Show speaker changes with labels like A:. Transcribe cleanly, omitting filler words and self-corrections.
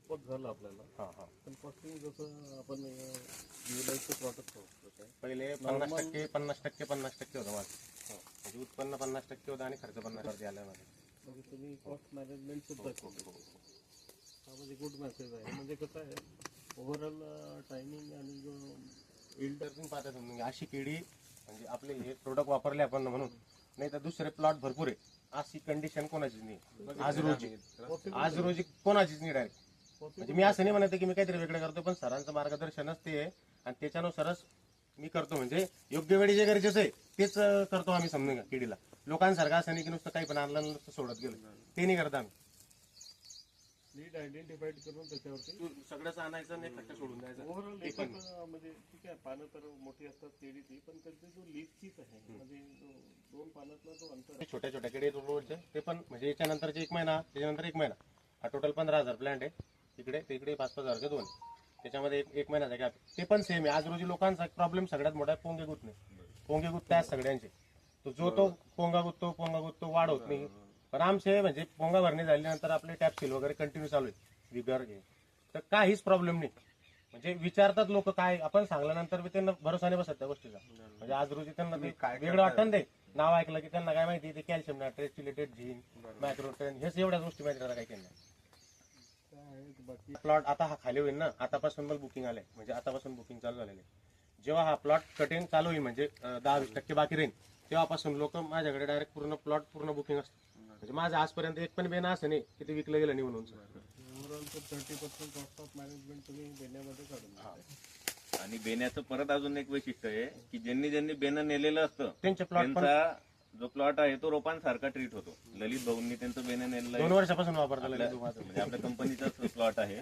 A: पट झालं आपल्याला.
B: हा हा.
A: पण कॉस्टिंग जसं आपण युलाईचं प्रॉडक्ट होतं
B: पहिले 50% होतं माझं. म्हणजे उत्पन्न 50% होतं आणि खर्च 50% आला माझा.
A: म्हणजे तुम्ही कॉस्ट मॅनेजमेंट सुद्धा केलं. हा म्हणजे गुड मेसेज आहे. म्हणजे कसं आहे ओव्हरऑल टायमिंग आणि जो
B: यील्ड तुम्ही पाहता तुम्ही अशी केळी म्हणजे आपले हे प्रोडक्ट वापरले आपण म्हणून, नाही तर दुसरे प्लॉट भरपूर आहे. अशी कंडिशन कोणाचीच नाही आज रोजी कोणाचीच नाही डायरेक्ट. म्हणजे मी असं नाही म्हणत की मी काहीतरी वेगळं करतो, पण सरांचं मार्गदर्शनच ते आहे आणि त्याच्यानुसारच मी करतो. म्हणजे योग्य वेळी जे गरजेचं आहे तेच करतो आम्ही. समजून केळीला लोकांसारखं असं नाही की नुसतं काही पण आणलं नुसतं सोडत गेलं, ते नाही करत आम्ही.
A: नीट आयडेंटिफाईड करून त्याच्यावरती
B: सगळंच आणायचं नाही, खट्ट सोडून द्यायचं.
A: ओव्हरऑल एकच म्हणजे ठीक आहे पानं तर मोठी असतात केळीची, पण त्यांची जो लीफचीच आहे म्हणजे दोन पानातला जो अंतर
B: छोट्या छोट्या केळी रोडचे ते पण म्हणजे याच्यानंतरचे 1 महिना त्याच्यानंतर 1 महिना हा टोटल 15,000 प्लांट आहे. इकडे ते इकडे 5,000चे 2 त्याच्यामध्ये एक महिन्याचा गॅप. ते पण सेम आहे. आज रोजी लोकांचा प्रॉब्लेम सगळ्यात मोठा पोंगे गुतणे. पोंगे गुत्ते आहेत सगळ्यांचे. तो पोंगा गुत्तो वाढ होत नाही. पण आमचे म्हणजे पोंगा भरणी झाल्यानंतर आपले टॅप सील वगैरे कंटिन्यू चालू आहे विगर घे, तर काहीच प्रॉब्लेम नाही. म्हणजे विचारतात लोक काय, आपण सांगल्यानंतर बी त्यांना भरोसा नाही बसत त्या गोष्टीचा. म्हणजे आज रोजी त्यांना ते वेगळं वाटतं ते नाव ऐकलं की त्यांना काय माहिती ते कॅल्शियम नायट्रेट चिलेटेड झिंक मायक्रोटेन हेच एवढ्याच गोष्टी माहिती राहतात काही त्यांना.
A: बाकी
B: प्लॉट आता हा खाली होईल ना, आतापासून मला बुकिंग आलंय. म्हणजे आतापासून बुकिंग चालू झालेलं आहे. जेव्हा हा प्लॉट कटिंग चालू होईल म्हणजे 10-20% बाकी राहील तेव्हापासून लोक माझ्याकडे डायरेक्ट पूर्ण प्लॉट पूर्ण बुकिंग असतं. म्हणजे माझं आजपर्यंत एक पण बेना असं नाही की ते विकलं गेलं नाही म्हणून.
A: ओव्हरऑल तर 30% कॉस्ट ऑफ मॅनेजमेंट तुम्ही बेण्यामध्ये काढून घेताय.
C: आणि बेण्याचं परत अजून एक वैशिष्ट्य आहे की ज्यांनी बेनं नेलेलं असतं
B: त्यांचे प्लॉट
C: त्यांचा जो प्लॉट आहे तो रोपांसारखा ट्रीट होतो. ललित भाऊंनी त्यांचं बेनं नेलेलं
B: 2 वर्षापासून वापरतो
C: म्हणजे आपल्या कंपनीचाच प्लॉट आहे.